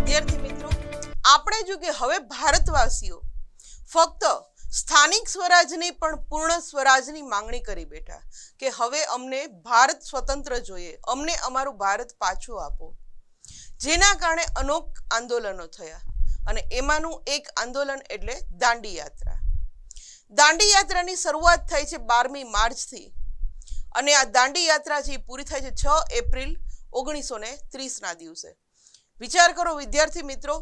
વિદ્યાર્થી મિત્રો, આપણે જો કે હવે ભારતવાસીઓ ફક્ત સ્થાનિક સ્વરાજની પણ પૂર્ણ સ્વરાજની માંગણી કરી બેઠા કે હવે અમને ભારત સ્વતંત્ર જોઈએ, અમને અમારું ભારત પાછું આપો, જેના કારણે અનેક આંદોલનો થયા અને એમાંનું એક આંદોલન એટલે દાંડી યાત્રા. દાંડી યાત્રાની શરૂઆત થઈ છે 12મી માર્ચથી અને આ દાંડી યાત્રા જે પૂરી થાય છે 6 એપ્રિલ 1930ના દિવસે. વિચાર કરો વિદ્યાર્થી મિત્રો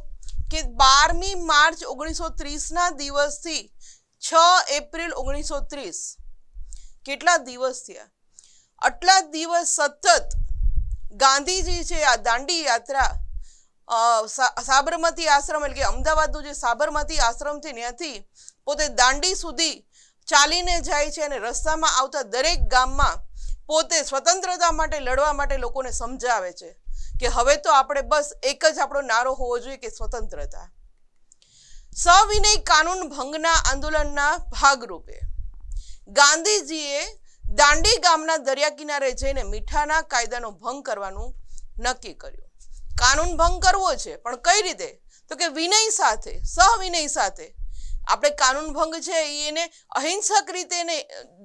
કે 12મી માર્ચ 1930ના દિવસથી 6 એપ્રિલ 1930 કેટલા દિવસ થયા? આટલા દિવસ સતત ગાંધીજી છે આ દાંડી યાત્રા સાબરમતી આશ્રમ એટલે કે અમદાવાદનું જે સાબરમતી આશ્રમ છે ત્યાંથી પોતે દાંડી સુધી ચાલીને જાય છે અને રસ્તામાં આવતા દરેક ગામમાં પોતે સ્વતંત્રતા માટે લડવા માટે લોકોને સમજાવે છે કે હવે તો આપણે બસ એક જ આપણો નારો હોવો જોઈએ કે સ્વતંત્રતા. સવિનય કાનૂન ભંગના આંદોલનના ભાગરૂપે ગાંધીજીએ દાંડી ગામના દરિયા કિનારે જઈને મીઠાના કાયદાનો ભંગ કરવાનું નક્કી કર્યું. કાનૂન ભંગ કરવો છે પણ કઈ રીતે? તો કે વિનય સાથે, સવિનય સાથે. આપણે કાનૂન ભંગ છે એને અહિંસક રીતે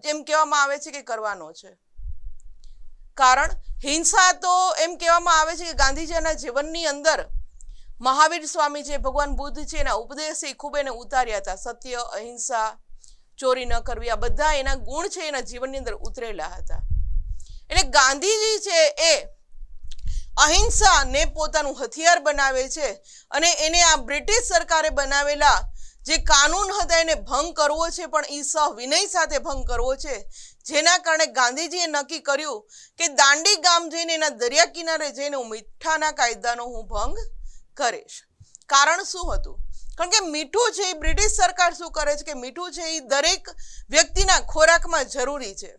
જેમ કહેવામાં આવે છે કે કરવાનો છે. કારણ હિંસા તો એમ કહેવામાં આવે છે કે ગાંધીજીના જીવનની અંદર મહાવીર સ્વામી છે, ભગવાન બુદ્ધ છે, એના ઉપદેશ ખૂબ એને ઉતાર્યા હતા. સત્ય, અહિંસા, ચોરી ન કરવી, આ બધા એના ગુણ છે એના જીવનની અંદર ઉતરેલા હતા. એટલે ગાંધીજી છે એ અહિંસાને પોતાનું હથિયાર બનાવે છે અને એને આ બ્રિટિશ સરકારે બનાવેલા જે કાનૂન હતા એને ભંગ કરવો છે, પણ એ સવિનય સાથે ભંગ કરવો છે. જેના કારણે ગાંધીજીએ નક્કી કર્યું કે દાંડી ગામ જઈને એના દરિયા કિનારે જઈને હું મીઠાના કાયદાનો હું ભંગ કરીશ. કારણ શું હતું? કારણ કે મીઠું છે એ બ્રિટિશ સરકાર શું કરે છે કે મીઠું છે એ દરેક વ્યક્તિના ખોરાકમાં જરૂરી છે.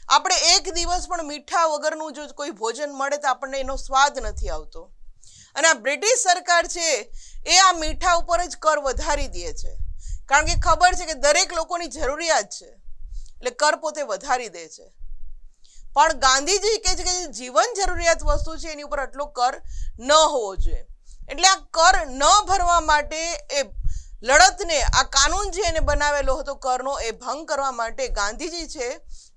આપણે એક દિવસ પણ મીઠા વગરનું જો કોઈ ભોજન મળે તો આપણને એનો સ્વાદ નથી આવતો. અને આ બ્રિટિશ સરકાર છે એ આ મીઠા ઉપર જ કર વધારી દે છે, કારણ કે ખબર છે કે દરેક લોકોની જરૂરિયાત છે એટલે કર પોતે વધારી દે છે. પણ ગાંધીજી કહે છે કે જીવન જરૂરિયાત વસ્તુ છે એની ઉપર આટલો કર ન હોવો જોઈએ. એટલે આ કર ન ભરવા માટે એ લડતને, આ કાનૂન જે એને બનાવેલો હતો કરનો, એ ભંગ કરવા માટે ગાંધીજી છે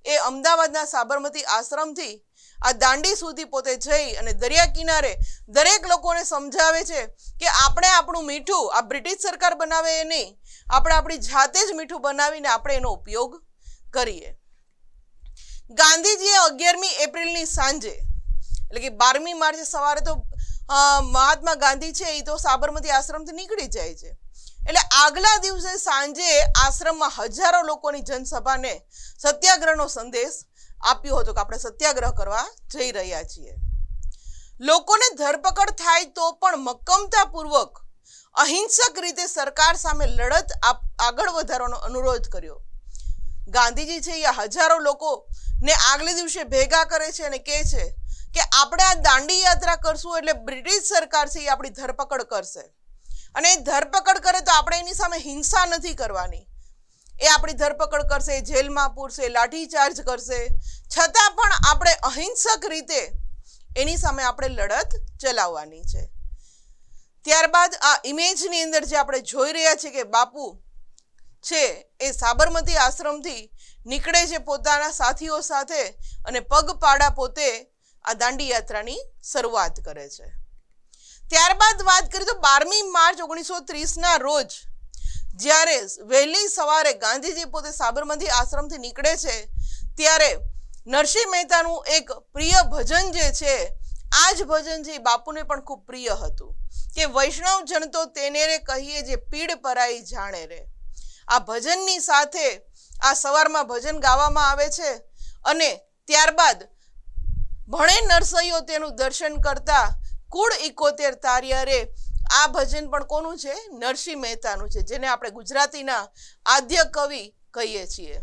એ અમદાવાદના સાબરમતી આશ્રમથી આ દાંડી સુધી પોતે જઈ અને દરિયા કિનારે દરેક લોકોને સમજાવે છે કે આપણે આપણું મીઠું આ બ્રિટિશ સરકાર બનાવે એ નહીં, આપણે આપણી જાતે જ મીઠું બનાવીને આપણે એનો ઉપયોગ કરીએ. ગાંધીજીએ 11મી એપ્રિલની સાંજે એટલે કે 12મી માર્ચે સવારે તો મહાત્મા ગાંધી છે એ તો સાબરમતી આશ્રમથી નીકળી જાય છે. એટલે આગલા દિવસે સાંજે આશ્રમમાં હજારો લોકોની જનસભાને સત્યાગ્રહનો સંદેશ આપ્યો હતો કે આપણે સત્યાગ્રહ કરવા જઈ રહ્યા છીએ. લોકોને ધરપકડ થાય તો પણ મક્કમતાપૂર્વક અહિંસક રીતે સરકાર સામે લડત આગળ વધારવાનો અનુરોધ કર્યો. ગાંધીજી છે એ હજારો લોકોને આગલે દિવસે ભેગા કરે છે અને કહે છે કે આપણે આ દાંડી યાત્રા કરશું એટલે બ્રિટિશ સરકાર છે એ આપણી ધરપકડ કરશે અને એ ધરપકડ કરે તો આપણે એની સામે હિંસા નથી કરવાની. એ આપણી ધરપકડ કરશે, જેલમાં પૂરશે, લાઠીચાર્જ કરશે, છતાં પણ આપણે અહિંસક રીતે એની સામે આપણે લડત ચલાવવાની છે. ત્યારબાદ આ ઇમેજની અંદર જે આપણે જોઈ રહ્યા છીએ કે બાપુ છે એ સાબરમતી આશ્રમથી નીકળે છે પોતાના સાથીઓ સાથે અને પગપાળા પોતે આ દાંડી યાત્રાની શરૂઆત કરે છે. ત્યારબાદ વાત કરીએ તો 12મી માર્ચ 1930ના રોજ જ્યારે વહેલી સવારે ગાંધીજી પોતે સાબરમતી આશ્રમથી નીકળે છે ત્યારે નરસિંહ મહેતાનું એક પ્રિય ભજન જે છે, આ જ ભજન જે બાપુને પણ ખૂબ પ્રિય હતું કે વૈષ્ણવ જન તો તેને રે કહીએ જે પીડ પરાઈ જાણે રે. આ ભજનની સાથે આ સવારમાં ભજન ગાવામાં આવે છે અને ત્યારબાદ ભણે નરસૈયો તેનું દર્શન કરતા કુળ 71 તાર્યા રે. આ ભજન પણ કોનું છે? નરસિંહ મહેતાનું છે, જેને આપણે ગુજરાતીના આદ્ય કવિ કહીએ છીએ.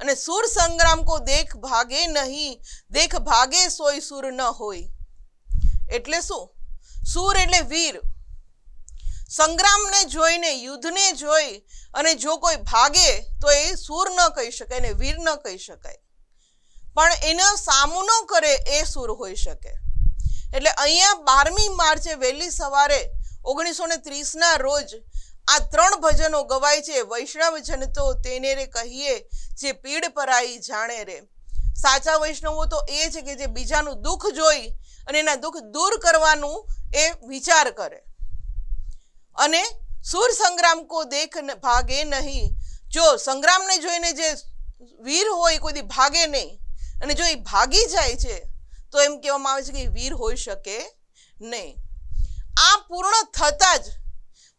અને સુર સંગ્રામ કો દેખ ભાગે નહીં, દેખ ભાગે સોય સુર ન હોય. એટલે શું? સુર એટલે વીર. સંગ્રામને જોઈને, યુદ્ધને જોઈ અને જો કોઈ ભાગે તો એ સુર ન કહી શકાય ને વીર ન કહી શકાય, પણ એનો સામનો કરે એ સુર હોઈ શકે. એટલે અહીંયા 12મી માર્ચે વહેલી સવારે 1930ના રોજ આ 3 ભજનો ગવાય છે. વૈષ્ણવ જન તો તેને રે કહીએ, જે પીડ પરાઈ જાણે રે. સાચા વૈષ્ણવો તો એ છે કે જે બીજાનું દુઃખ જોઈ અને એના દુઃખ દૂર કરવાનું એ વિચાર કરે. અને સુર સંગ્રામ કો દેખ ભાગે નહીં. જો સંગ્રામને જોઈને જે વીર હોય કોઈ દી ભાગે નહીં, અને જો એ ભાગી જાય છે તો એમ કહેવામાં આવે છે કે વીર હોઈ શકે નહીં. આ પૂર્ણ થતાં જ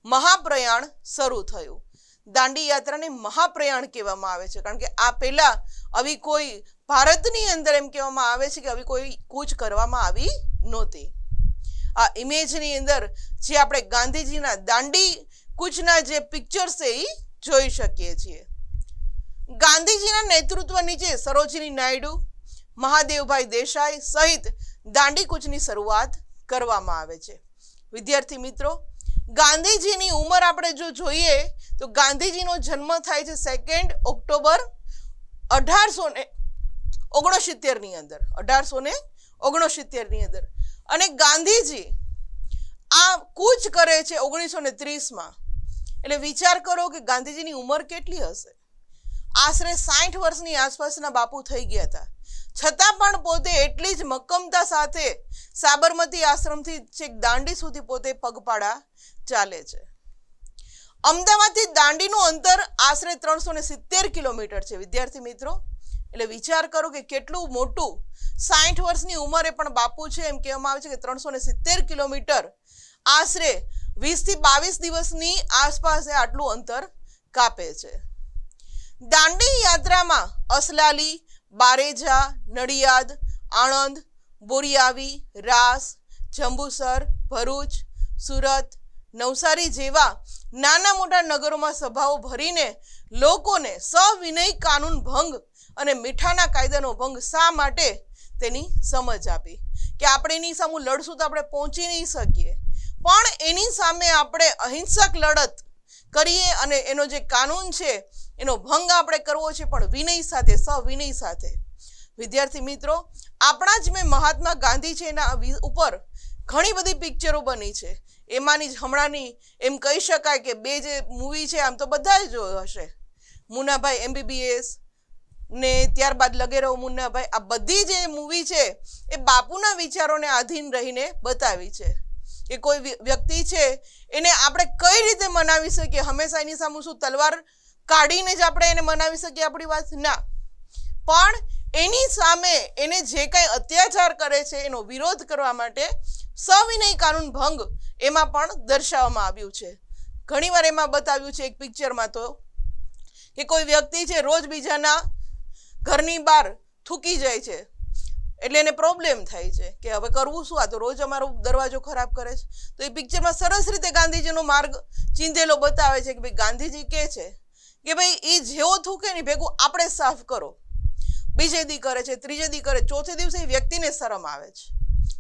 મહાપ્રયાણ શરૂ થયું. દાંડી યાત્રાને મહાપ્રયાણ કહેવામાં આવે છે, કારણ કે આ પહેલા આવી કોઈ ભારતની અંદર એમ કહેવામાં આવે છે કે આવી કોઈ કૂચ કરવામાં આવી નહોતી. આ ઇમેજની અંદર જે આપણે ગાંધીજીના દાંડી કૂચના જે પિક્ચર્સ છે એ જોઈ શકીએ છીએ. ગાંધીજીના નેતૃત્વ નીચે સરોજિની નાયડુ, મહાદેવભાઈ દેસાઈ સહિત દાંડી કૂચની શરૂઆત કરવામાં આવે છે. વિદ્યાર્થી મિત્રો, ગાંધીજીની ઉંમર આપણે જો જોઈએ તો ગાંધીજીનો જન્મ થાય છે 2 ઓક્ટોબર 1869 ની અંદર, 1869 ની અંદર. અને ગાંધીજી આ કૂચ કરે છે 1930માં. એટલે વિચાર કરો કે ગાંધીજીની ઉંમર કેટલી હશે. આશરે 60 વર્ષની આસપાસના બાપુ થઈ ગયા હતા, છતાં પણ પોતે એટલી જ મક્કમતા સાથે સાબરમતી આશ્રમથી છેક દાંડી સુધી પોતે પગપાળા ચાલે છે. અમદાવાદથી દાંડીનું અંતર આશરે 370 કિલોમીટર છે વિદ્યાર્થી મિત્રો. એટલે વિચાર કરો કે કેટલું મોટું, 60 વર્ષની ઉંમરે પણ બાપુ છે. એમ કહેવામાં આવે છે કે 370 કિલોમીટર આશરે 20 થી 22 દિવસની આસપાસ આટલું અંતર કાપે છે. દાંડી યાત્રામાં અસલાલી, બારેજા, નડિયાદ, આણંદ, બોરિયાવી, રાસ, જંબુસર, ભરૂચ, સુરત, નવસારી જેવા નાના મોટા નગરોમાં સભાઓ ભરીને લોકોને સવિનય કાનૂન ભંગ અને મીઠાના કાયદાનો ભંગ શા માટે તેની સમજ આપી કે આપણે એની સામે લડશું તો આપણે પહોંચી નહીં શકીએ, પણ એની સામે આપણે અહિંસક લડત કરીએ અને એનો જે કાનૂન છે એનો ભંગ આપણે કરવો છે, પણ વિનય સાથે, સવિનય સાથે. વિદ્યાર્થી મિત્રો, આપણા જ મેં મહાત્મા ગાંધી છે એના ઉપર ઘણી બધી પિક્ચરો બની છે. એમાંની જ હમણાંની એમ કહી શકાય કે 2 જે મૂવી છે, આમ તો બધા જ જોયો હશે, મુન્નાભાઈ MBBS ને ત્યારબાદ લગે રહો મુન્નાભાઈ. આ બધી જે મૂવી છે એ બાપુના વિચારોને આધીન રહીને બતાવી છે કે કોઈ વ્યક્તિ છે એને આપણે કઈ રીતે મનાવી શકીએ. હંમેશા એની સામે શું તલવાર કાઢીને જ આપણે એને મનાવી શકીએ આપણી વાત? ના, પણ એની સામે એને જે કંઈ અત્યાચાર કરે છે એનો વિરોધ કરવા માટે સવિનય કાનૂન ભંગ એમાં પણ દર્શાવવામાં આવ્યું છે. ઘણીવાર એમાં બતાવ્યું છે એક પિક્ચરમાં તો કે કોઈ વ્યક્તિ છે રોજ બીજાના ઘરની બહાર થૂકી જાય છે, એટલે એને પ્રોબ્લેમ થાય છે કે હવે કરવું શું, આ તો રોજ અમારો દરવાજો ખરાબ કરે છે. તો એ પિક્ચરમાં સરસ રીતે ગાંધીજીનો માર્ગ ચીંધેલો બતાવે છે કે ભાઈ ગાંધીજી કહે છે કે ભાઈ એ જેવો થૂકે ને ભેગું આપણે સાફ કરો. બીજે દી કરે છે, ત્રીજે દી કરે, ચોથે દિવસે એ વ્યક્તિને શરમ આવે છે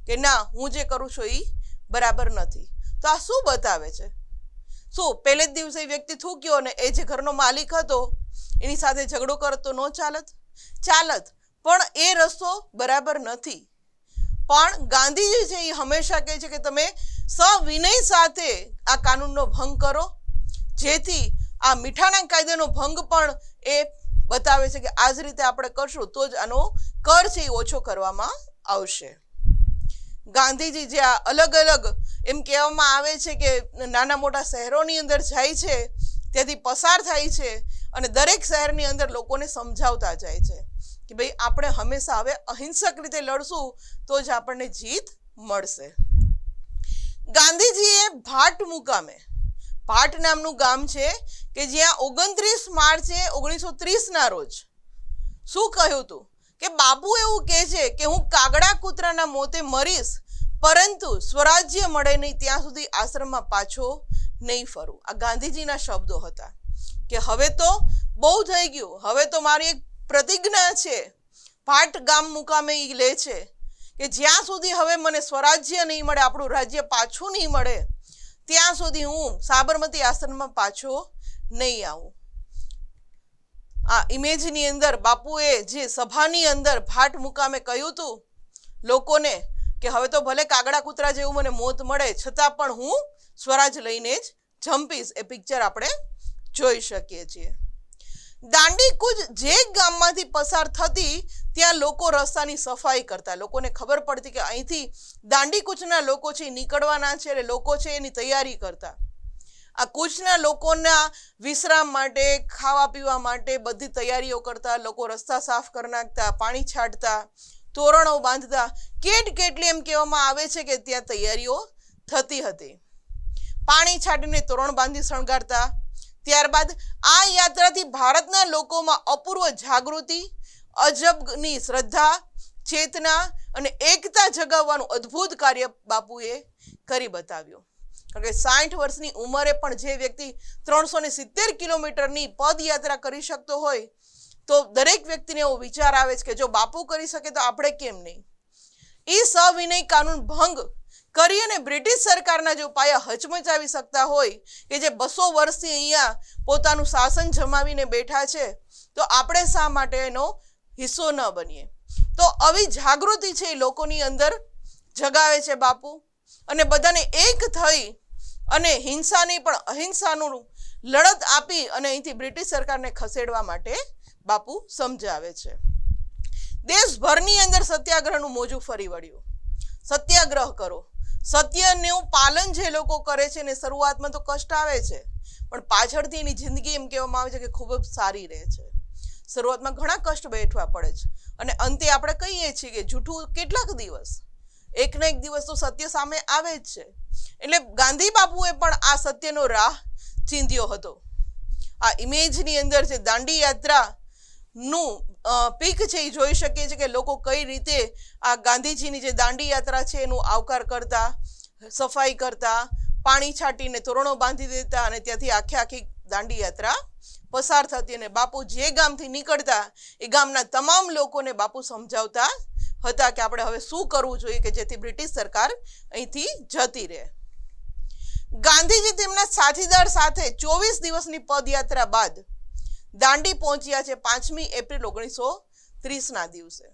કે ના, હું જે કરું છું એ બરાબર નથી. તો આ શું બતાવે છે? શું પહેલે જ દિવસે એ વ્યક્તિ થૂક્યો ને એ જે ઘરનો માલિક હતો એની સાથે ઝઘડો કરત તો ન ચાલત? ચાલત, પણ એ રસ્તો બરાબર નથી. પણ ગાંધીજી છે એ હંમેશા કહે છે કે તમે સવિનય સાથે આ કાનૂનનો ભંગ કરો, જેથી આ મીઠાના કાયદાનો ભંગ પણ એ બતાવે છે કે આ જ રીતે આપણે કરશું તો જ આનો કર છે એ ઓછો કરવામાં આવશે. ગાંધીજી જે આ અલગ અલગ એમ કહેવામાં આવે છે કે નાના મોટા શહેરોની અંદર જાય છે, ત્યાંથી પસાર થાય છે અને દરેક શહેરની અંદર લોકોને સમજાવતા જાય છે કે ભાઈ આપણે હંમેશા હવે અહિંસક રીતે લડશું તો જ આપણને જીત મળશે. ગાંધીજીએ ભાટ મુકામે, ભાટ નામનું ગામ છે કે જ્યાં 29 માર્ચે 1930ના રોજ શું કહ્યું હતું કે બાપુ એવું કહે છે કે હું કાગડા કૂતરાના મોતે મરીશ, પરંતુ સ્વરાજ્ય મળે નહીં ત્યાં સુધી આશ્રમમાં પાછો નહીં ફરું. આ ગાંધીજીના શબ્દો હતા કે હવે તો બહુ થઈ ગયું, હવે તો મારી એક પ્રતિજ્ઞા છે. ભાટ ગામ મુકામે એ લે છે કે જ્યાં સુધી હવે મને સ્વરાજ્ય નહીં મળે, આપણું રાજ્ય પાછું નહીં મળે, ત્યાં સુધી હું સાબરમતી આશ્રમમાં પાછો નહીં આવું. આ ઇમેજની અંદર બાપુએ જે સભાની અંદર ભાટ મુકામે કહ્યું હતું લોકોને કે હવે તો ભલે કાગડા કૂતરા જેવું મને મોત મળે છતાં પણ હું સ્વરાજ લઈને જ જંપીશ. એ પિક્ચર આપણે જોઈ શકીએ છીએ. દાંડી કૂચ જે ગામમાંથી પસાર થતી ત્યાં લોકો રસ્તાની સફાઈ કરતા. લોકોને ખબર પડતી કે અહીંથી દાંડી કૂચના લોકો છે નીકળવાના છે, એટલે લોકો છે એની તૈયારી કરતા. આ કૂચના લોકોના વિશ્રામ માટે, ખાવા પીવા માટે બધી તૈયારીઓ કરતા. લોકો રસ્તા સાફ કરી નાખતા, પાણી છાંટતા, તોરણો બાંધતા. કેટલી એમ કહેવામાં આવે છે કે ત્યાં તૈયારીઓ થતી હતી. પાણી છાંટીને તોરણ બાંધી શણગારતા. ત્યારબાદ આ યાત્રાથી ભારતના લોકોમાં અપૂર્વ જાગૃતિ, અજબની શ્રદ્ધા, ચેતના અને એકતા જગાવવાનું અદ્ભુત કાર્ય બાપુએ કરી બતાવ્યું. કારણ કે 60 વર્ષની ઉંમરે પણ જે વ્યક્તિ 370 કિલોમીટરની પદયાત્રા કરી શકતો હોય તો દરેક વ્યક્તિને એવો વિચાર આવે છે કે જો બાપુ કરી શકે તો આપણે કેમ નહીં. એ સવિનય કાનૂન ભંગ કરી અને બ્રિટિશ સરકારના જો પાયા હચમચાવી શકતા હોય કે જે 200 વર્ષથી અહીંયા પોતાનું શાસન જમાવીને બેઠા છે, તો આપણે શા માટે એનો હિસ્સો ન બનીએ. તો આવી જાગૃતિ છે એ લોકોની અંદર જગાવે છે બાપુ, અને બધાને એક થઈ અને હિંસાની પણ અહિંસાનું લડત આપી અને અહીંથી બ્રિટિશ સરકારને ખસેડવા માટે બાપુ સમજાવે છે. દેશભરની અંદર સત્યાગ્રહનું મોજું ફરી વળ્યું. સત્યાગ્રહ કરો. સત્યનું પાલન જે લોકો કરે છે ને શરૂઆતમાં તો કષ્ટ આવે છે, પણ પાછળથી એની જિંદગી એમ કહેવામાં આવે છે કે ખૂબ જ સારી રહે છે. શરૂઆતમાં ઘણા કષ્ટ વેઠવા પડે છે અને અંતે આપણે કહીએ છીએ કે જૂઠું કેટલાક દિવસ, એક ને એક દિવસ તો સત્ય સામે આવે જ છે. એટલે ગાંધી બાપુએ પણ આ સત્યનો રાહ ચીંધ્યો હતો. આ ઇમેજની અંદર જે દાંડી યાત્રાનું પીક છે એ જોઈ શકીએ છીએ કે લોકો કઈ રીતે આ ગાંધીજીની જે દાંડી યાત્રા છે એનું આવકાર કરતા, સફાઈ કરતા, પાણી છાંટીને તોરણો બાંધી દેતા અને ત્યાંથી આખી દાંડી યાત્રા પસાર થતી. અને બાપુ જે ગામથી નીકળતા એ ગામના તમામ લોકોને બાપુ સમજાવતા હતા કે આપણે હવે શું કરવું જોઈએ કે જેથી બ્રિટિશ સરકાર અહીંથી જતી રહે. ગાંધીજી તેમના સાથીદાર સાથે 24 દિવસની પદયાત્રા બાદ દાંડી પહોંચ્યા છે 5મી એપ્રિલ 1930ના દિવસે.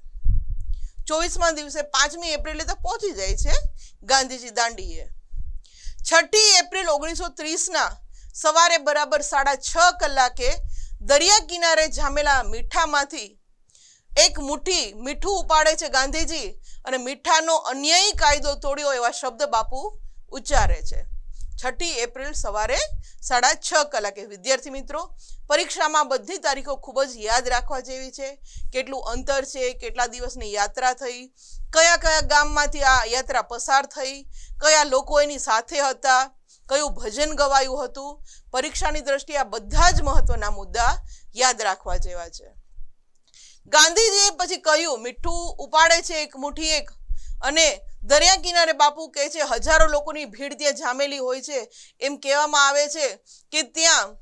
24મા દિવસે 5મી એપ્રિલે તો પહોંચી જાય છે ગાંધીજી દાંડીએ. 6 એપ્રિલ 1930ના સવારે બરાબર 6:30 કલાકે દરિયા કિનારે જામેલા મીઠામાંથી એક મુઠ્ઠી મીઠું ઉપાડે છે ગાંધીજી અને મીઠાનો અન્યાયી કાયદો તોડ્યો એવા શબ્દ બાપુ ઉચ્ચારે છે. 6 એપ્રિલ સવારે 6:30 કલાકે. વિદ્યાર્થી મિત્રો, પરીક્ષામાં બધી તારીખો ખૂબ જ યાદ રાખવા જેવી છે. કેટલું અંતર છે, કેટલા દિવસની યાત્રા થઈ, કયા કયા ગામમાંથી આ યાત્રા પસાર થઈ, કયા લોકો એની સાથે હતા, કયું ભજન ગવાયું હતું. પરીક્ષાની દ્રષ્ટિએ આ બધા જ મહત્વના મુદ્દા યાદ રાખવા જેવા છે. ગાંધીજીએ પછી કહ્યું, મીઠું ઉપાડે છે એક મુઠ્ઠી એક, અને દરિયા કિનારે બાપુ કહે છે હજારો લોકોની ભીડ ત્યાં જામેલી હોય છે. એમ કહેવામાં આવે છે કે ત્યાં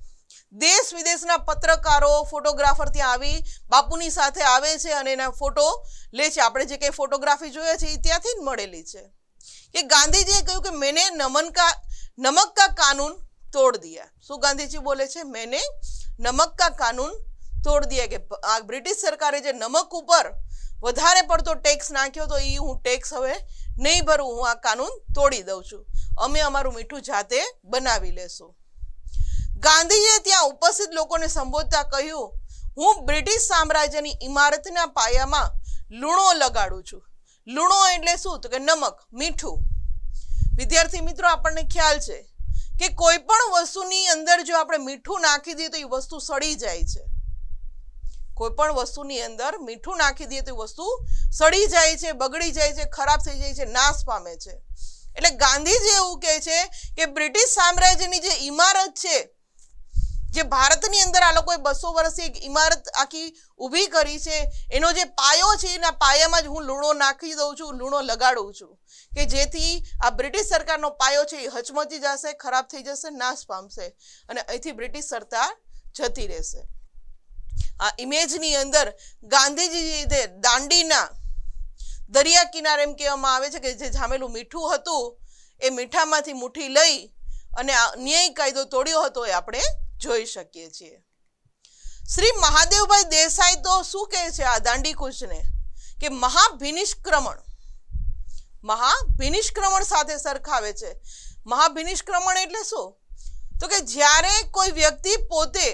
દેશ વિદેશના પત્રકારો, ફોટોગ્રાફર ત્યાં આવી બાપુની સાથે આવે છે અને એના ફોટો લે છે. આપણે જે કંઈ ફોટોગ્રાફી જોઈએ છે એ ત્યાંથી જ મળેલી છે. કે ગાંધીજીએ કહ્યું કે મેને નમક કા કાનૂન તોડ દિયા. શું ગાંધીજી બોલે છે? મેને નમક કા કાનૂન તોડ દિયા. કે આ બ્રિટિશ સરકારે જે નમક ઉપર વધારે પડતો ટેક્સ નાખ્યો તો એ હું ટેક્સ હવે નહીં ભરું, હું આ કાનૂન તોડી દઉં છું, અમે અમારું મીઠું જાતે બનાવી લેશું. ગાંધીજીએ ત્યાં ઉપસ્થિત લોકોને સંબોધતા કહ્યું, હું બ્રિટિશ સામ્રાજ્યની ઇમારતના પાયામાં લૂણો લગાડું છું. લૂણો એટલે શું? તો કે નમક, મીઠું. વિદ્યાર્થી મિત્રો, આપણને ખ્યાલ છે કે કોઈ પણ વસ્તુની અંદર જો આપણે મીઠું નાખી દઈએ તો એ વસ્તુ સડી જાય છે. કોઈ પણ વસ્તુની અંદર મીઠું નાખી દઈએ તો એ વસ્તુ સડી જાય છે, બગડી જાય છે, ખરાબ થઈ જાય છે, નાશ પામે છે. એટલે ગાંધીજી એવું કહે છે કે બ્રિટિશ સામ્રાજ્યની જે ઇમારત છે, જે ભારતની અંદર આ લોકોએ 200 વર્ષથી એક ઇમારત આખી ઊભી કરી છે, એનો જે પાયો છે એના પાયામાં જ હું લૂણો નાખી દઉં છું, લૂણો લગાડું છું, કે જેથી આ બ્રિટિશ સરકારનો પાયો છે એ હચમચી જશે, ખરાબ થઈ જશે, નાશ પામશે અને અહીંથી બ્રિટિશ સરકાર જતી રહેશે. આ ઇમેજની અંદર ગાંધીજી દાંડીના દરિયા કિનારે એમ કહેવામાં આવે છે કે જે જામેલું મીઠું હતું એ મીઠામાંથી મુઠ્ઠી લઈ અને આ ન્યાય કાયદો તોડ્યો હતો એ આપણે જોઈ શકીએ છીએ. શ્રી મહાદેવભાઈ દેસાઈ તો શું કહે છે આ દાંડી કૂચને? કે મહાભિનિષ્ક્રમણ, મહાભિનિષ્ક્રમણ સાથે સરખાવે છે. મહાભિનિષ્ક્રમણ એટલે શું? તો કે જ્યારે કોઈ વ્યક્તિ પોતે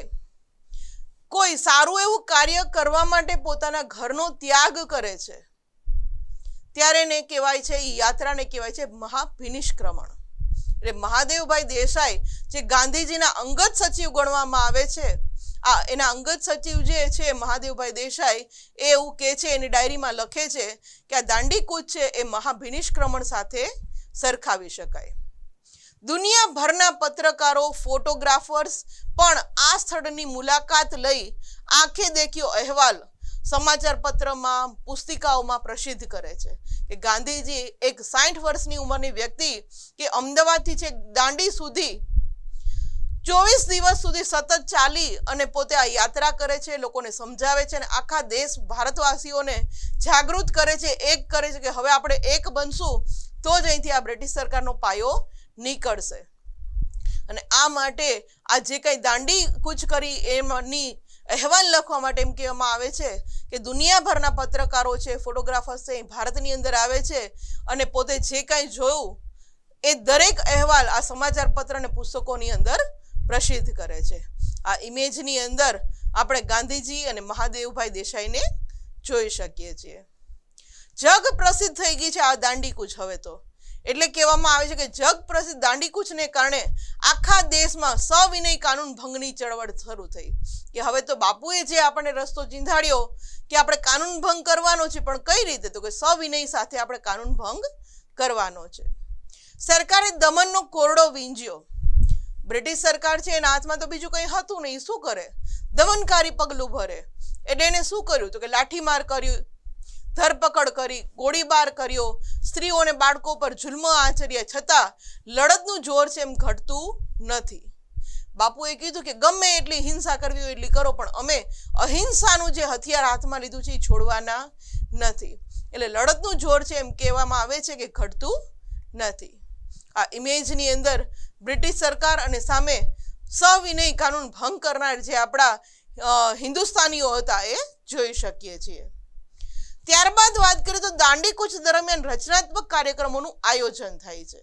કોઈ સારું એવું કાર્ય કરવા માટે પોતાના ઘરનો ત્યાગ કરે છે ત્યારે એને કહેવાય છે, એ યાત્રાને કહેવાય છે મહાભિનિષ્ક્રમણ. એટલે મહાદેવભાઈ દેસાઈ જે ગાંધીજીના અંગત સચિવ ગણવામાં આવે છે, એના અંગત સચિવ જે છે મહાદેવભાઈ દેસાઈ, એ એવું કહે છે, એની ડાયરીમાં લખે છે કે આ દાંડીકૂચ છે એ મહાભિનિષ્ક્રમણ સાથે સરખાવી શકાય. દુનિયાભરના પત્રકારો, ફોટોગ્રાફર્સ પણ આ સ્થળની મુલાકાત લઈ આંખે દેખ્યો અહેવાલ સમાચાર પત્રમાં, પુસ્તિકાઓમાં પ્રસિદ્ધ કરે છે કે ગાંધીજી એક 60 વર્ષની ઉંમરની વ્યક્તિ કે અમદાવાદથી છે દાંડી સુધી 24 દિવસ સુધી સતત ચાલી અને પોતે આ યાત્રા કરે છે, લોકોને સમજાવે છે અને આખા દેશ ભારતવાસીઓને જાગૃત કરે છે, એક કરે છે કે હવે આપણે એક બનશું તો જ અહીંથી આ બ્રિટિશ સરકારનો પાયો નીકળશે. અને આ માટે આ જે કંઈ દાંડી કૂચ કરી એમની અહેવાલ લખવા માટે એમ કહેવામાં આવે છે કે દુનિયાભરના પત્રકારો છે, ફોટોગ્રાફર્સ છે, ભારતની અંદર આવે છે અને પોતે જે કાંઈ જોયું એ દરેક અહેવાલ આ સમાચાર પત્ર અને પુસ્તકોની અંદર પ્રસિદ્ધ કરે છે. આ ઇમેજની અંદર આપણે ગાંધીજી અને મહાદેવભાઈ દેસાઈને જોઈ શકીએ છીએ. જગ પ્રસિદ્ધ થઈ ગઈ છે આ દાંડીકૂચ હવે તો. એટલે કહેવામાં આવે છે કે જગ પ્રસિદ્ધ દાંડીકૂચને કારણે આખા દેશમાં સવિનય કાનૂન ભંગની ચળવળ શરૂ થઈ કે હવે તો બાપુએ જે આપણને રસ્તો ચીંધાડ્યો કે આપણે કાનૂન ભંગ કરવાનો છે, પણ કઈ રીતે? તો કે સવિનય સાથે આપણે કાનૂન ભંગ કરવાનો છે. સરકારે દમનનો કોરડો વીંજ્યો. બ્રિટિશ સરકાર છે એના હાથમાં તો બીજું કંઈ હતું નહીં, શું કરે? દમનકારી પગલું ભરે. એટલે એને શું કર્યું? તો કે લાઠીમાર કર્યું, ધરપકડ કરી, ગોળીબાર કર્યો, સ્ત્રીઓ અને બાળકો પર જુલ્મ આચર્યા, છતાં લડતનું જોર છે એમ ઘટતું નથી. બાપુએ કીધું કે ગમે એટલી હિંસા કરવી હોય એટલી કરો, પણ અમે અહિંસાનું જે હથિયાર હાથમાં લીધું છે એ છોડવાના નથી. એટલે લડતનું જોર છે એમ કહેવામાં આવે છે કે ઘટતું નથી. આ ઇમેજની અંદર બ્રિટિશ સરકાર અને સામે સવિનય કાનૂન ભંગ કરનાર જે આપણા હિન્દુસ્તાનીઓ હતા એ જોઈ શકીએ છીએ. ત્યારબાદ વાત કરીએ તો દાંડીકૂચ દરમિયાન રચનાત્મક કાર્યક્રમોનું આયોજન થાય છે.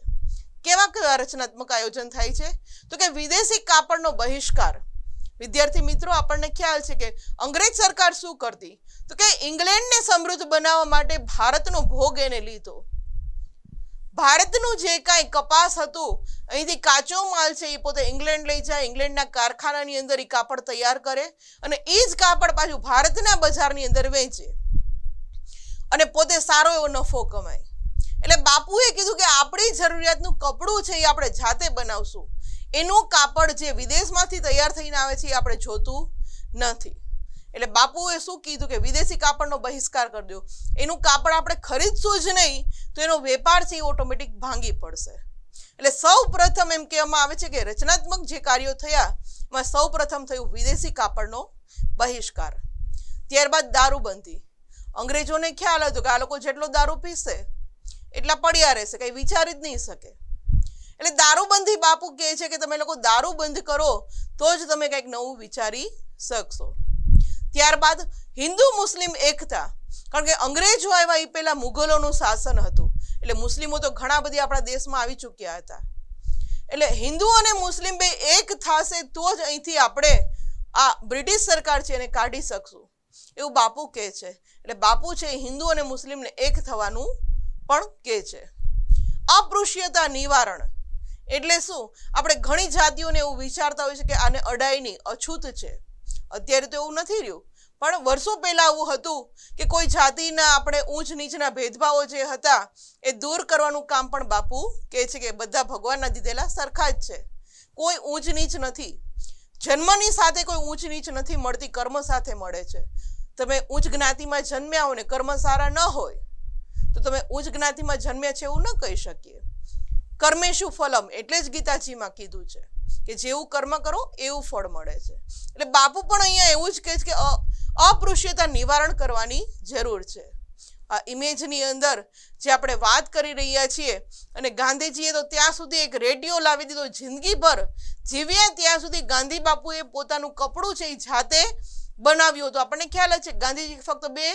કેવા રચનાત્મક આયોજન થાય છે? તો કે વિદેશી કાપડનો બહિષ્કાર. વિદ્યાર્થી મિત્રો, આપણને ખ્યાલ છે કે અંગ્રેજ સરકાર શું કરતી? તો કે ઇંગ્લેન્ડને સમૃદ્ધ બનાવવા માટે ભારતનો ભોગ એને લીધો. ભારતનું જે કાંઈ કપાસ હતું, અહીંથી કાચો માલ છે એ પોતે ઇંગ્લેન્ડ લઈ જાય, ઇંગ્લેન્ડના કારખાનાની અંદર એ કાપડ તૈયાર કરે અને એ જ કાપડ પાછું ભારતના બજારની અંદર વેચે અને પોતે સારો એવો નફો કમાય. એટલે બાપુએ કીધું કે આપણી જરૂરિયાતનું કપડું છે એ આપણે જાતે બનાવશું. એનું કાપડ જે વિદેશમાંથી તૈયાર થઈને આવે છે એ આપણે જોતું નથી. એટલે બાપુએ શું કીધું કે વિદેશી કાપડનો બહિષ્કાર કરી દો. એનું કાપડ આપણે ખરીદશું જ નહીં તો એનો વેપાર છે એ ઓટોમેટિક ભાંગી પડશે. એટલે સૌ પ્રથમ એમ કહેવામાં આવે છે કે રચનાત્મક જે કાર્યો થયા એમાં સૌ પ્રથમ થયું વિદેશી કાપડનો બહિષ્કાર. ત્યારબાદ દારૂબંધી. અંગ્રેજોને ખ્યાલ હતો કે આ લોકો જેટલો દારૂ પીશે એટલા પડ્યા રહેશે, કંઈ વિચારી જ નહીં શકે. એટલે દારૂબંધી બાપુ કહે છે કે તમે લોકો દારૂ બંધ કરો તો જ તમે કંઈક નવું વિચારી શકશો. ત્યારબાદ હિન્દુ મુસ્લિમ એકતા. કારણ કે અંગ્રેજો આવ્યા એ પહેલા મુઘલોનું શાસન હતું, એટલે મુસ્લિમો તો ઘણા બધી આપણા દેશમાં આવી ચૂક્યા હતા. એટલે હિન્દુ અને મુસ્લિમ બે એક થશે તો જ અહીંથી આપણે આ બ્રિટિશ સરકાર છે એને કાઢી શકશું એવું બાપુ કહે છે. એટલે બાપુ છે હિન્દુ અને મુસ્લિમને એક થવાનું પણ કહે છે. અસ્પૃશ્યતા નિવારણ એટલે શું? આપણે ઘણી જાતિઓને એવું વિચારતા હોય છે કે આને અડાય નહીં, અછૂત છે. અત્યારે તો એવું નથી રહ્યું, પણ વર્ષો પહેલા એવું હતું કે કોઈ જાતિના આપણે ઊંચ નીચના ભેદભાવો જે હતા એ દૂર કરવાનું કામ પણ બાપુ કહે છે કે બધા ભગવાનના દીધેલા સરખા જ છે, કોઈ ઊંચ નીચ નથી. જન્મની સાથે કોઈ ઊંચ નીચ નથી મળતી, કર્મ સાથે મળે છે. તમે ઉચ્ચ જ્ઞાતિમાં જન્મ્યા હો ને કર્મ સારા ન હોય તો તમે ઉચ્ચ જ્ઞાતિમાં જન્મ્યા છે એવું ન કહી શકીએ. કર્મેશુ ફલમ એટલે જ ગીતાજીમાં કીધું છે કે જેવું કર્મ કરો એવું ફળ મળે છે. એટલે બાપુ પણ અહીંયા એવું જ કહે છે કે અસ્પૃશ્યતા નિવારણ કરવાની જરૂર છે. આ ઇમેજની અંદર જે આપણે વાત કરી રહ્યા છીએ, અને ગાંધીજીએ તો ત્યાં સુધી એક રેડિયો લાવી દીધો, જિંદગીભર જીવ્યા ત્યાં સુધી ગાંધી બાપુએ પોતાનું કપડું છે એ જાતે બનાવ્યું હતું. આપણને ખ્યાલ જ છે ગાંધીજી ફક્ત બે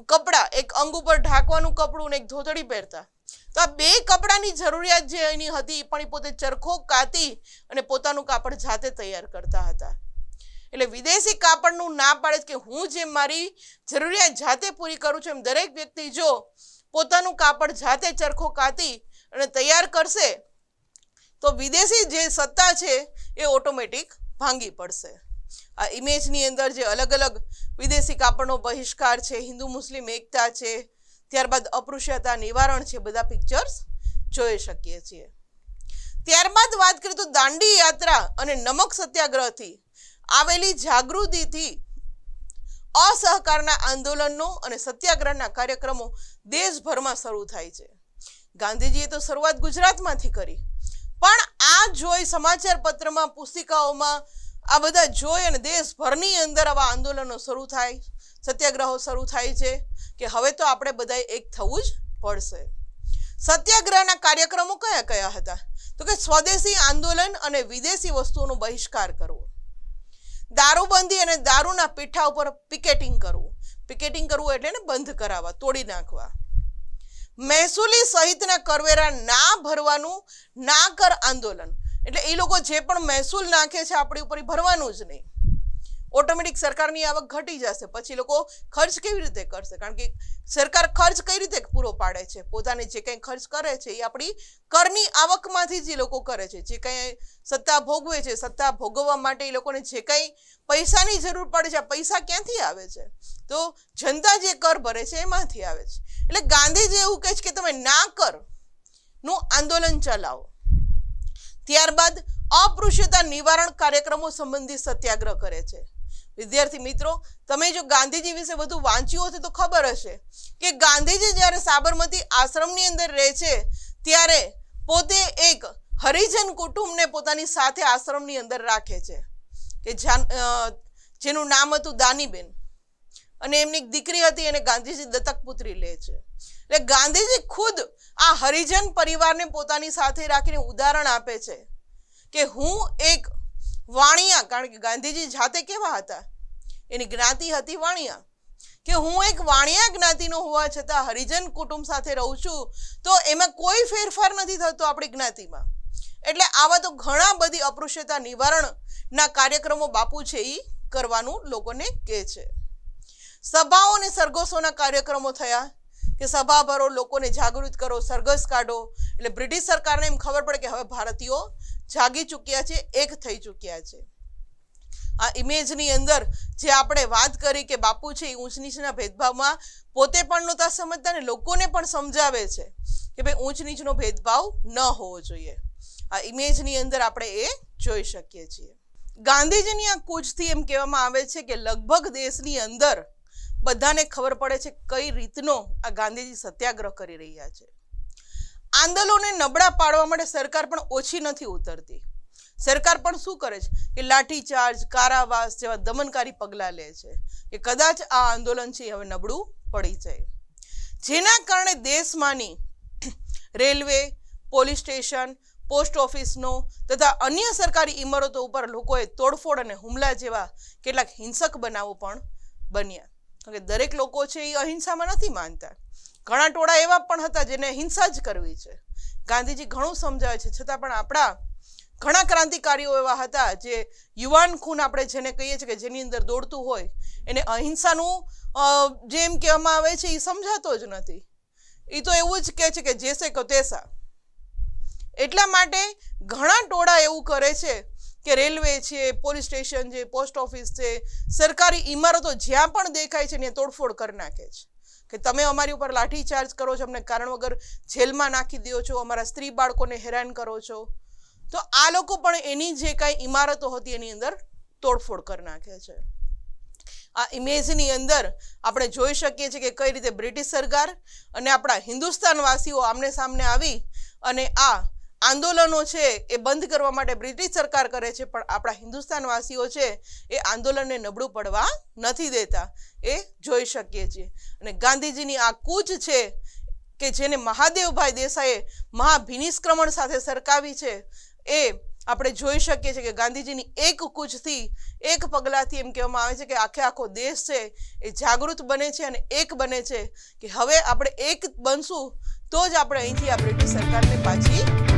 કપડાં, એક અંગ ઉપર ઢાંકવાનું કપડું ને એક ધોતડી પહેરતા, તો આ બે કપડાની જરૂરિયાત જે એની હતી એ પણ એ પોતે ચરખો કાતી અને પોતાનું કાપડ જાતે તૈયાર કરતા હતા. એટલે વિદેશી કાપડનું ના પાડે કે હું જે મારી જરૂરિયાત જાતે પૂરી કરું છું એમ દરેક વ્યક્તિ જો પોતાનું કાપડ જાતે ચરખો કાતી અને તૈયાર કરશે તો વિદેશી જે સત્તા છે એ ઓટોમેટિક ભાંગી પડશે. આ ઇમેજની અંદર જે અલગ અલગ વિદેશી કાપડનો બહિષ્કાર છે, હિન્દુ મુસ્લિમ એકતા છે, ત્યારબાદ અસ્પૃશ્યતા નિવારણ છે, બધા પિક્ચર્સ જોઈ શકીએ છીએ. ત્યારબાદ વાત કરીએ તો દાંડી યાત્રા અને નમક સત્યાગ્રહથી આવેલી જાગૃતિથી અસહકારના આંદોલનો અને સત્યાગ્રહના કાર્યક્રમો દેશભરમાં શરૂ થાય છે. ગાંધીજીએ તો શરૂઆત ગુજરાતમાંથી કરી, પણ આ જોઈ સમાચાર પત્રમાં, પુસ્તિકાઓમાં આ બધા જોઈ અને દેશભરની અંદર આવા આંદોલનો શરૂ થાય, સત્યાગ્રહો શરૂ થાય છે કે હવે તો આપણે બધાએ એક થવું જ પડશે. સત્યાગ્રહના કાર્યક્રમો કયા કયા હતા? તો કે સ્વદેશી આંદોલન અને વિદેશી વસ્તુઓનો બહિષ્કાર કરવો, દારૂબંધી અને દારૂના પીઠા ઉપર પિકેટિંગ કરવું. પિકેટિંગ કરવું એટલે ને બંધ કરાવવા, તોડી નાખવા. મહેસૂલી સહિતના કરવેરા ના ભરવાનું ના કર આંદોલન, એટલે એ લોકો જે પણ મહેસૂલ નાખે છે આપણી ઉપર ભરવાનું જ નહીં. ઓટોમેટિક સરકારની આવક ઘટી જશે, પછી લોકો ખર્ચ કેવી રીતે કરશે? કારણ કે સરકાર ખર્ચ કઈ રીતે પૂરો પાડે છે? પોતાને જે કંઈ ખર્ચ કરે છે એ આપણી કરની આવકમાંથી જ એ લોકો કરે છે. જે કંઈ સત્તા ભોગવે છે, સત્તા ભોગવવા માટે એ લોકોને જે કંઈ પૈસાની જરૂર પડે છે, આ પૈસા ક્યાંથી આવે છે? તો જનતા જે કર ભરે છે એમાંથી આવે છે. એટલે ગાંધીજી એવું કહે છે કે તમે ના કરનું આંદોલન ચલાવો. ત્યારબાદ અસ્પૃશ્યતા નિવારણ કાર્યક્રમો સંબંધિત સત્યાગ્રહ કરે છે. વિદ્યાર્થી મિત્રો, તમે જો ગાંધીજી વિશે વધુ વાંચ્યું હશે તો ખબર હશે કે ગાંધીજી જ્યારે સાબરમતી આશ્રમની અંદર રહે છે ત્યારે પોતે એક હરિજન કુટુંબને પોતાની સાથે આશ્રમની અંદર રાખે છે કે જેનું નામ હતું દાનીબેન, અને એમની એક દીકરી હતી, એને ગાંધીજી દત્તક પુત્રી લે છે. એટલે ગાંધીજી ખુદ આ હરિજન પરિવારને પોતાની સાથે રાખીને ઉદાહરણ આપે છે કે હું એક વાણિયા, કારણ કે ગાંધીજી જાતે કેવા હતા, એની જ્ઞાતિ હતી વાણિયા, કે હું એક વાણિયા જ્ઞાતિનો હોવા છતાં હરિજન કુટુંબ સાથે રહું છું, તો એમાં કોઈ ફેરફાર નથી થતો આપણી જ્ઞાતિમાં. એટલે આવા તો ઘણા બધી અસ્પૃશ્યતા નિવારણના કાર્યક્રમો બાપુ છે એ કરવાનું લોકોને કહે છે. સભાઓ અને સરઘસોના કાર્યક્રમો થયા કે સભા ભરો, લોકોને જાગૃત કરો, સરઘસ કાઢો. એટલે બ્રિટિશ સરકારને એમ ખબર પડે કે હવે ભારતીયો જાગી ચૂક્યા છે, એક થઈ ચૂક્યા છે. આ ઇમેજની અંદર જે આપણે વાત કરી કે બાપુ છે એ ઊંચ નીચના ભેદભાવમાં પોતે પણ નહોતા સમજતા ને લોકોને પણ સમજાવે છે કે ભાઈ ઊંચ નીચનો ભેદભાવ ન હોવો જોઈએ. આ ઇમેજની અંદર આપણે એ જોઈ શકીએ છીએ. ગાંધીજીની આ કૂચથી એમ કહેવામાં આવે છે કે લગભગ દેશની અંદર બધાને ખબર પડે છે કઈ રીતનો આ ગાંધીજી સત્યાગ્રહ કરી રહ્યા છે. આંદોલનને નબળા પાડવા માટે સરકાર પણ ઓછી નથી ઉતરતી. સરકાર પણ શું કરે છે કે લાઠીચાર્જ, કારાવાસ જેવા દમનકારી પગલાં લે છે કે કદાચ આ આંદોલન છે હવે નબળું પડી જાય, જેના કારણે દેશમાંની રેલવે, પોલીસ સ્ટેશન, પોસ્ટ ઓફિસનો તથા અન્ય સરકારી ઇમારતો ઉપર લોકોએ તોડફોડ અને હુમલા જેવા કેટલાક હિંસક બનાવો પણ બન્યા. કારણ કે દરેક લોકો છે એ અહિંસામાં નથી માનતા. ઘણા ટોળા એવા પણ હતા જેને હિંસા જ કરવી છે. ગાંધીજી ઘણું સમજાવે છે, છતાં પણ આપણા ઘણા ક્રાંતિકારીઓ એવા હતા જે યુવાન ખૂન આપણે જેને કહીએ છીએ કે જેની અંદર દોડતું હોય, એને અહિંસાનું જેમ કહેવામાં આવે છે એ સમજાતો જ નથી. એ તો એવું જ કહે છે કે જેસે કો તેસા. એટલા માટે ઘણા ટોળા એવું કરે છે કે રેલવે છે, પોલીસ સ્ટેશન છે, પોસ્ટ ઓફિસ છે, સરકારી ઇમારતો જ્યાં પણ દેખાય છે ત્યાં તોડફોડ કરી નાખે છે કે તમે અમારી ઉપર લાઠીચાર્જ કરો છો, અમને કારણ વગર જેલમાં નાખી દો છો, અમારા સ્ત્રી બાળકોને હેરાન કરો છો. તો આ લોકો પણ એની જે કાંઈ ઇમારતો હતી એની અંદર તોડફોડ કરી નાખે છે. આ ઇમેજની અંદર આપણે જોઈ શકીએ છીએ કે કઈ રીતે બ્રિટિશ સરકાર અને આપણા હિન્દુસ્તાનવાસીઓ આમને સામને આવી અને આ આંદોલનો છે એ બંધ કરવા માટે બ્રિટિશ સરકાર કરે છે, પણ આપણા હિન્દુસ્તાનવાસીઓ છે એ આંદોલનને નબળું પડવા નથી દેતા, એ જોઈ શકીએ છીએ. અને ગાંધીજીની આ કૂચ છે કે જેને મહાદેવભાઈ દેસાઈએ મહાભિનિષ્ક્રમણ સાથે સરકાવી છે, એ આપણે જોઈ શકીએ છીએ કે ગાંધીજીની એક કૂચથી, એક પગલાંથી એમ કહેવામાં આવે છે કે આખે આખો દેશ છે એ જાગૃત બને છે અને એક બને છે કે હવે આપણે એક બનશું તો જ આપણે અહીંથી આ બ્રિટિશ સરકારને પાછી